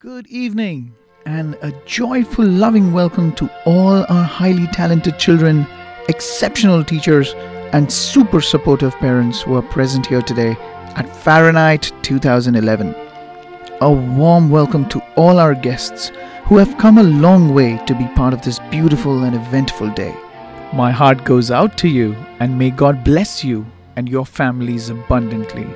Good evening and a joyful, loving welcome to all our highly talented children, exceptional teachers, and super supportive parents who are present here today at Fahrenheit 2011. A warm welcome to all our guests who have come a long way to be part of this beautiful and eventful day. My heart goes out to you, and may God bless you and your families abundantly.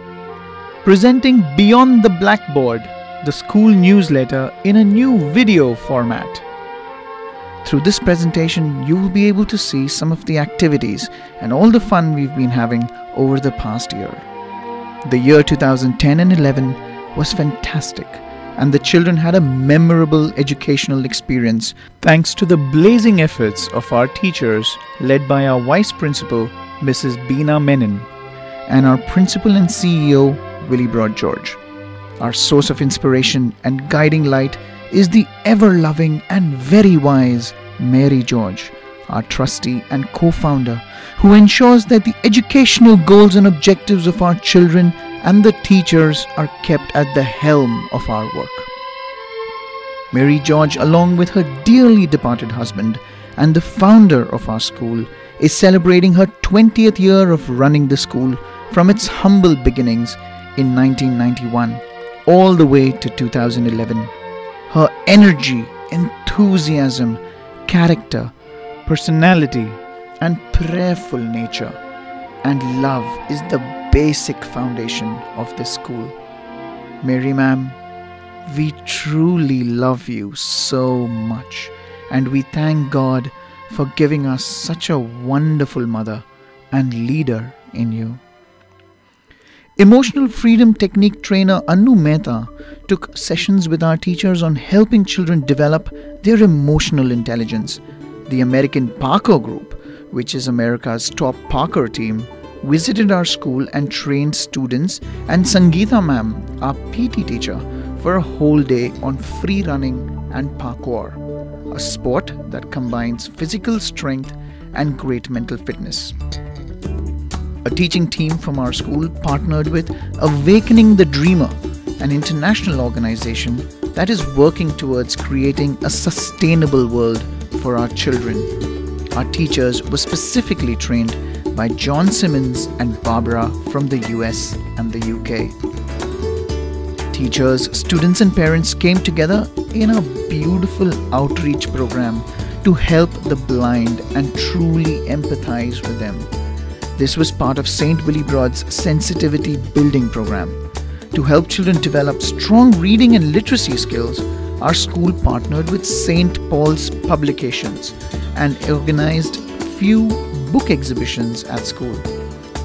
Presenting Beyond the Blackboard, the school newsletter in a new video format. Through this presentation, you will be able to see some of the activities and all the fun we've been having over the past year. The year 2010 and 11 was fantastic, and the children had a memorable educational experience thanks to the blazing efforts of our teachers led by our Vice Principal, Mrs. Beena Menon, and our Principal and CEO, Willie Broad George. Our source of inspiration and guiding light is the ever-loving and very wise Mary George, our trustee and co-founder, who ensures that the educational goals and objectives of our children and the teachers are kept at the helm of our work. Mary George, along with her dearly departed husband and the founder of our school, is celebrating her 20th year of running the school from its humble beginnings in 1991. All the way to 2011. Her energy, enthusiasm, character, personality, and prayerful nature and love is the basic foundation of this school. Mary ma'am, we truly love you so much, and we thank God for giving us such a wonderful mother and leader in you. Emotional freedom technique trainer Anu Mehta took sessions with our teachers on helping children develop their emotional intelligence. The American Parkour Group, which is America's top Parkour team, visited our school and trained students, and Sangeeta ma'am, our PT teacher, for a whole day on free running and parkour, a sport that combines physical strength and great mental fitness. A teaching team from our school partnered with Awakening the Dreamer, an international organization that is working towards creating a sustainable world for our children. Our teachers were specifically trained by John Simmons and Barbara from the US and the UK. Teachers, students and parents came together in a beautiful outreach program to help the blind and truly empathize with them. This was part of St. Willie Broad's Sensitivity Building Program. To help children develop strong reading and literacy skills, our school partnered with St. Paul's Publications and organized few book exhibitions at school.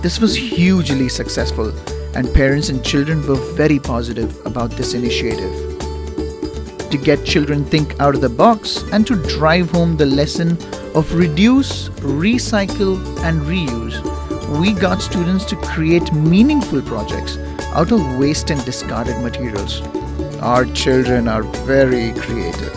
This was hugely successful, and parents and children were very positive about this initiative. To get children think out of the box and to drive home the lesson of reduce, recycle and reuse, we got students to create meaningful projects out of waste and discarded materials. Our children are very creative.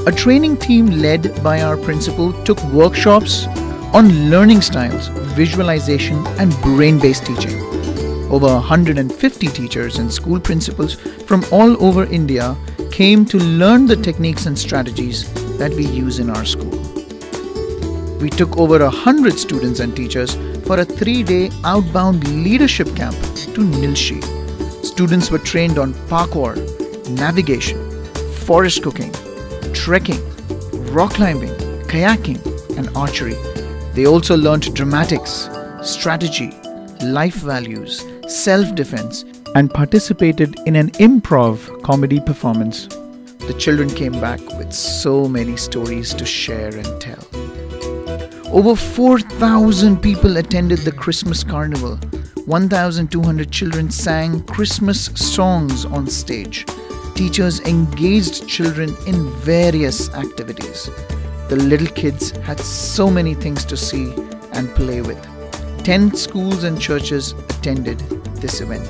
A training team led by our principal took workshops on learning styles, visualization and brain-based teaching. Over 150 teachers and school principals from all over India came to learn the techniques and strategies that we use in our school. We took over 100 students and teachers for a 3-day outbound leadership camp to Nilshi. Students were trained on parkour, navigation, forest cooking, trekking, rock climbing, kayaking, and archery. They also learned dramatics, strategy, life values, self-defense, and participated in an improv comedy performance. The children came back with so many stories to share and tell. Over 4,000 people attended the Christmas Carnival. 1,200 children sang Christmas songs on stage. Teachers engaged children in various activities. The little kids had so many things to see and play with. 10 schools and churches attended this event.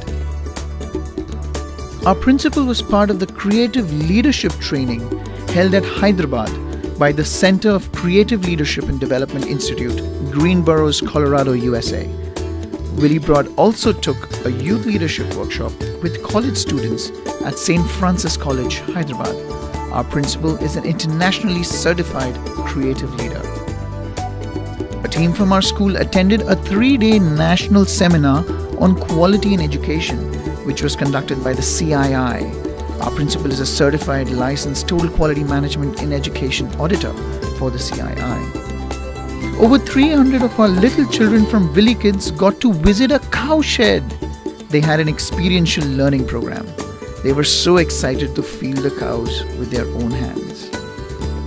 Our principal was part of the creative leadership training held at Hyderabad by the Center of Creative Leadership and Development Institute, Greenboroughs, Colorado, USA. Willie Broad also took a youth leadership workshop with college students at St. Francis College, Hyderabad. Our principal is an internationally certified creative leader. A team from our school attended a 3-day national seminar on quality in education, which was conducted by the CII. Our principal is a certified licensed total quality management in education auditor for the CII. Over 300 of our little children from Willie Kids got to visit a cow shed. They had an experiential learning program. They were so excited to feel the cows with their own hands.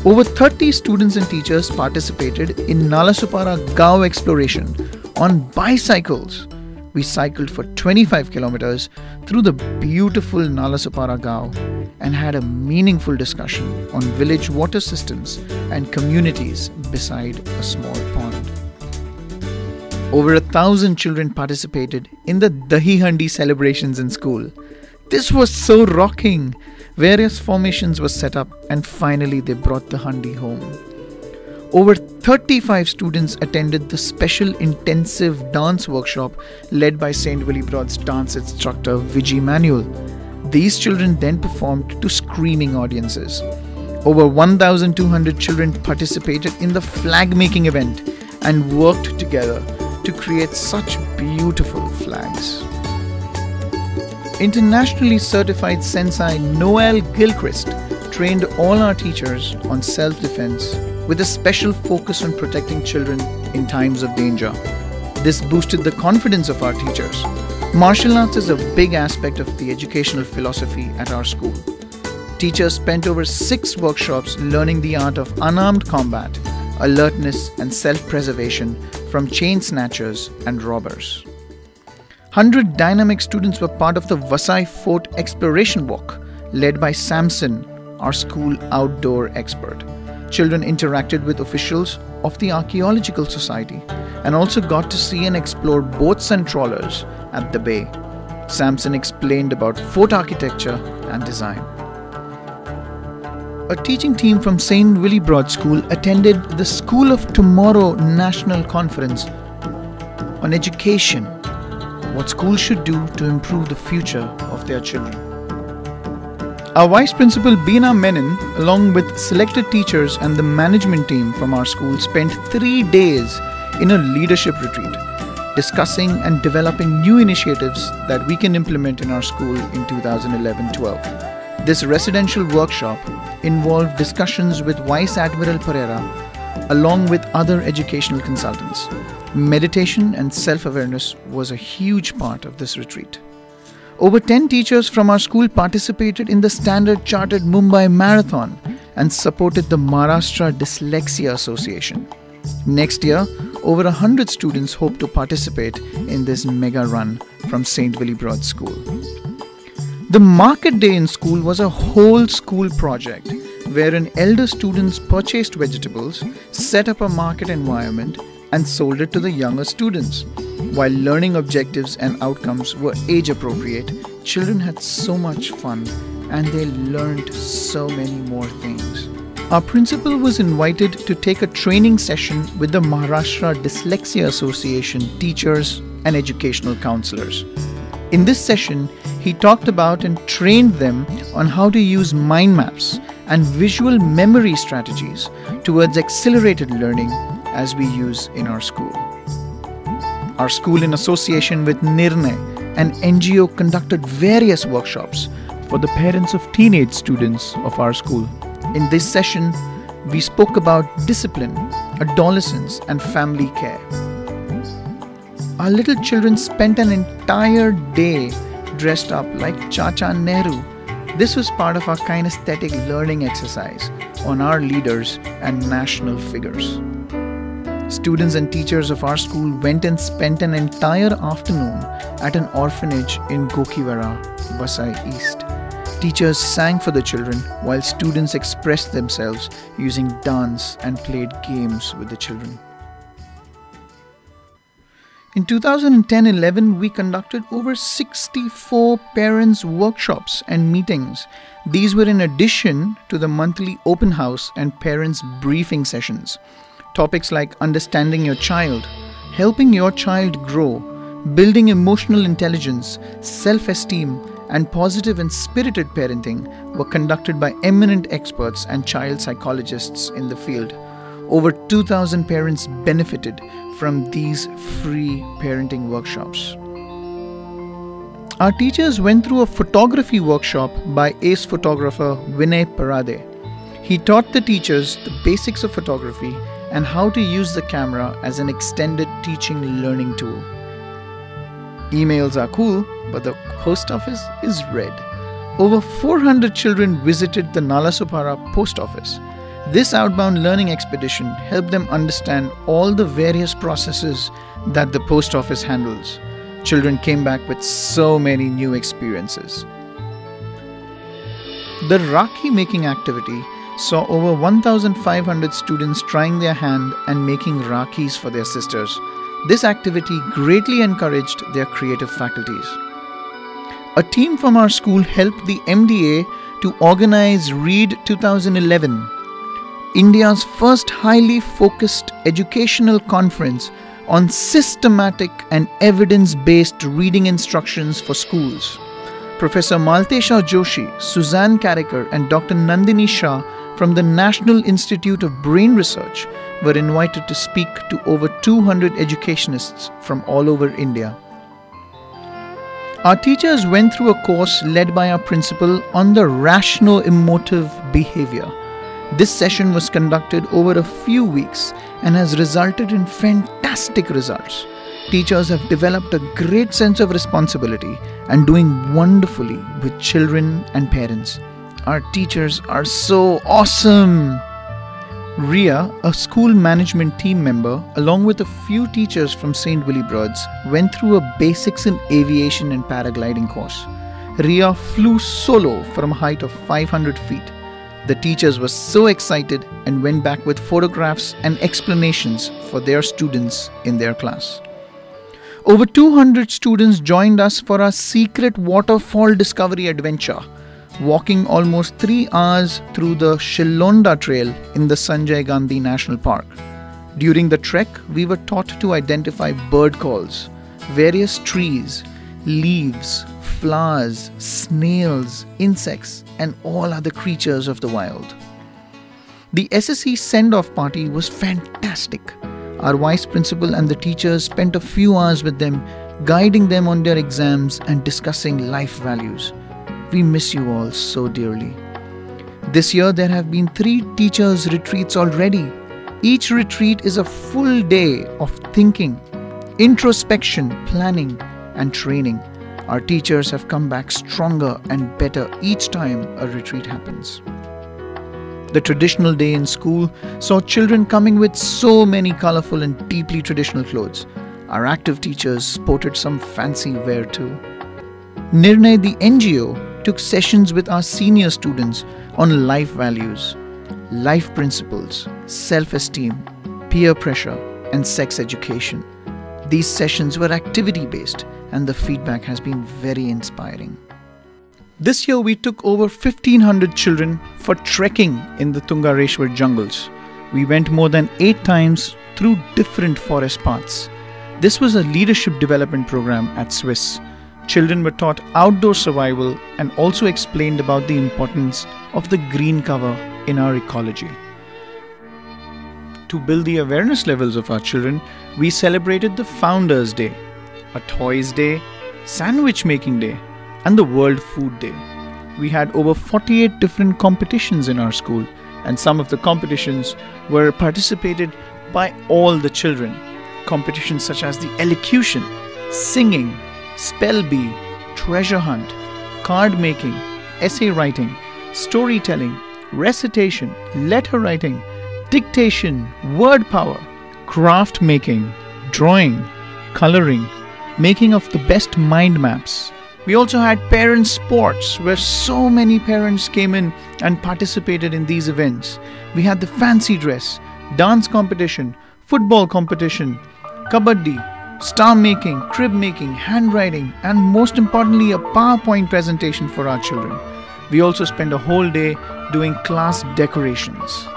Over 30 students and teachers participated in Nalasupara Gao exploration on bicycles. We cycled for 25 kilometers through the beautiful Nalasupara Gao and had a meaningful discussion on village water systems and communities beside a small pond. Over 1,000 children participated in the Dahi Handi celebrations in school. This was so rocking. Various formations were set up and finally they brought the handi home. Over 35 students attended the special intensive dance workshop led by St. Willie Broad's dance instructor Vijay Manuel. These children then performed to screaming audiences. Over 1,200 children participated in the flag making event and worked together to create such beautiful flags. Internationally certified Sensei Noel Gilchrist trained all our teachers on self-defense with a special focus on protecting children in times of danger. This boosted the confidence of our teachers. Martial arts is a big aspect of the educational philosophy at our school. Teachers spent over 6 workshops learning the art of unarmed combat, alertness and self-preservation from chain snatchers and robbers. 100 dynamic students were part of the Vasai Fort exploration walk led by Samson, our school outdoor expert. Children interacted with officials of the Archaeological Society and also got to see and explore boats and trawlers at the bay. Samson explained about fort architecture and design. A teaching team from St. Willie Broad School attended the School of Tomorrow National Conference on education, what schools should do to improve the future of their children. Our Vice Principal Beena Menon, along with selected teachers and the management team from our school, spent 3 days in a leadership retreat, discussing and developing new initiatives that we can implement in our school in 2011-12. This residential workshop involved discussions with Vice Admiral Pereira, along with other educational consultants. Meditation and self-awareness was a huge part of this retreat. Over 10 teachers from our school participated in the Standard Chartered Mumbai Marathon and supported the Maharashtra Dyslexia Association. Next year, over 100 students hope to participate in this mega run from St. Willie Broad School. The market day in school was a whole school project wherein elder students purchased vegetables, set up a market environment and sold it to the younger students. While learning objectives and outcomes were age appropriate, children had so much fun and they learned so many more things. Our principal was invited to take a training session with the Maharashtra Dyslexia Association teachers and educational counselors. In this session, he talked about and trained them on how to use mind maps and visual memory strategies towards accelerated learning as we use in our school. Our school, in association with Nirnay, an NGO, conducted various workshops for the parents of teenage students of our school. In this session, we spoke about discipline, adolescence, and family care. Our little children spent an entire day dressed up like Chacha Nehru. This was part of our kinesthetic learning exercise on our leaders and national figures. Students and teachers of our school went and spent an entire afternoon at an orphanage in Gokiwara, Vasai East. Teachers sang for the children while students expressed themselves using dance and played games with the children. In 2010-11, we conducted over 64 parents' workshops and meetings. These were in addition to the monthly open house and parents' briefing sessions. Topics like understanding your child, helping your child grow, building emotional intelligence, self-esteem, and positive and spirited parenting were conducted by eminent experts and child psychologists in the field. Over 2,000 parents benefited from these free parenting workshops. Our teachers went through a photography workshop by ace photographer Vinay Parade. He taught the teachers the basics of photography and how to use the camera as an extended teaching learning tool. Emails are cool, but the post office is red. Over 400 children visited the Nalasopara post office. This outbound learning expedition helped them understand all the various processes that the post office handles. Children came back with so many new experiences. The Rakhi making activity saw over 1,500 students trying their hand and making Rakhis for their sisters. This activity greatly encouraged their creative faculties. A team from our school helped the MDA to organize READ 2011, India's first highly focused educational conference on systematic and evidence-based reading instructions for schools. Professor Maltesha Joshi, Suzanne Carricker, and Dr. Nandini Shah from the National Institute of Brain Research were invited to speak to over 200 educationists from all over India. Our teachers went through a course led by our principal on the rational emotive behavior. This session was conducted over a few weeks and has resulted in fantastic results. Teachers have developed a great sense of responsibility and doing wonderfully with children and parents. Our teachers are so awesome! Ria, a school management team member, along with a few teachers from St. Willibrord's, went through a basics in aviation and paragliding course. Ria flew solo from a height of 500 feet. The teachers were so excited and went back with photographs and explanations for their students in their class. Over 200 students joined us for our secret waterfall discovery adventure, walking almost 3 hours through the Shillonda Trail in the Sanjay Gandhi National Park. During the trek, we were taught to identify bird calls, various trees, leaves, flowers, snails, insects, and all other creatures of the wild. The SSC send-off party was fantastic. Our vice principal and the teachers spent a few hours with them, guiding them on their exams and discussing life values. We miss you all so dearly. This year there have been 3 teachers' retreats already. Each retreat is a full day of thinking, introspection, planning, and training. Our teachers have come back stronger and better each time a retreat happens. The traditional day in school saw children coming with so many colorful and deeply traditional clothes. Our active teachers sported some fancy wear too. Nirnay, the NGO, took sessions with our senior students on life values, life principles, self-esteem, peer pressure, and sex education. These sessions were activity-based and the feedback has been very inspiring. This year we took over 1,500 children for trekking in the Tungareshwar jungles. We went more than 8 times through different forest paths. This was a leadership development program at SWIS. Children were taught outdoor survival and also explained about the importance of the green cover in our ecology. To build the awareness levels of our children, we celebrated the Founders' Day, a Toys Day, Sandwich Making Day, and the World Food Day. We had over 48 different competitions in our school, and some of the competitions were participated by all the children. Competitions such as the elocution, singing, spell bee, treasure hunt, card making, essay writing, storytelling, recitation, letter writing, dictation, word power, craft making, drawing, coloring, making of the best mind maps. We also had parent sports where so many parents came in and participated in these events. We had the fancy dress, dance competition, football competition, kabaddi, star making, crib making, handwriting, and most importantly a PowerPoint presentation for our children. We also spent a whole day doing class decorations.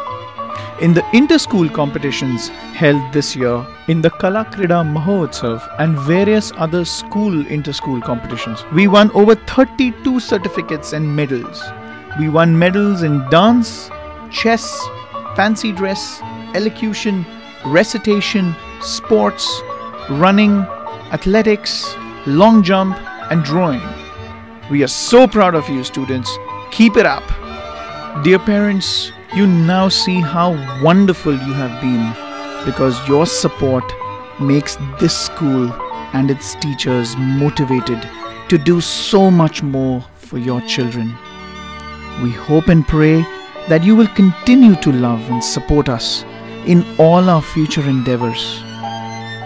In the inter-school competitions held this year in the Kala Krida Mahotsav and various other school inter-school competitions, we won over 32 certificates and medals. We won medals in dance, chess, fancy dress, elocution, recitation, sports, running, athletics, long jump, and drawing. We are so proud of you, students. Keep it up. Dear parents, you now see how wonderful you have been because your support makes this school and its teachers motivated to do so much more for your children. We hope and pray that you will continue to love and support us in all our future endeavors.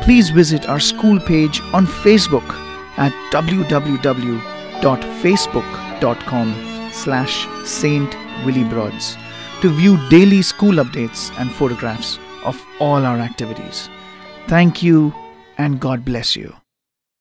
Please visit our school page on Facebook at www.facebook.com/St. Willibrods to view daily school updates and photographs of all our activities. Thank you and God bless you.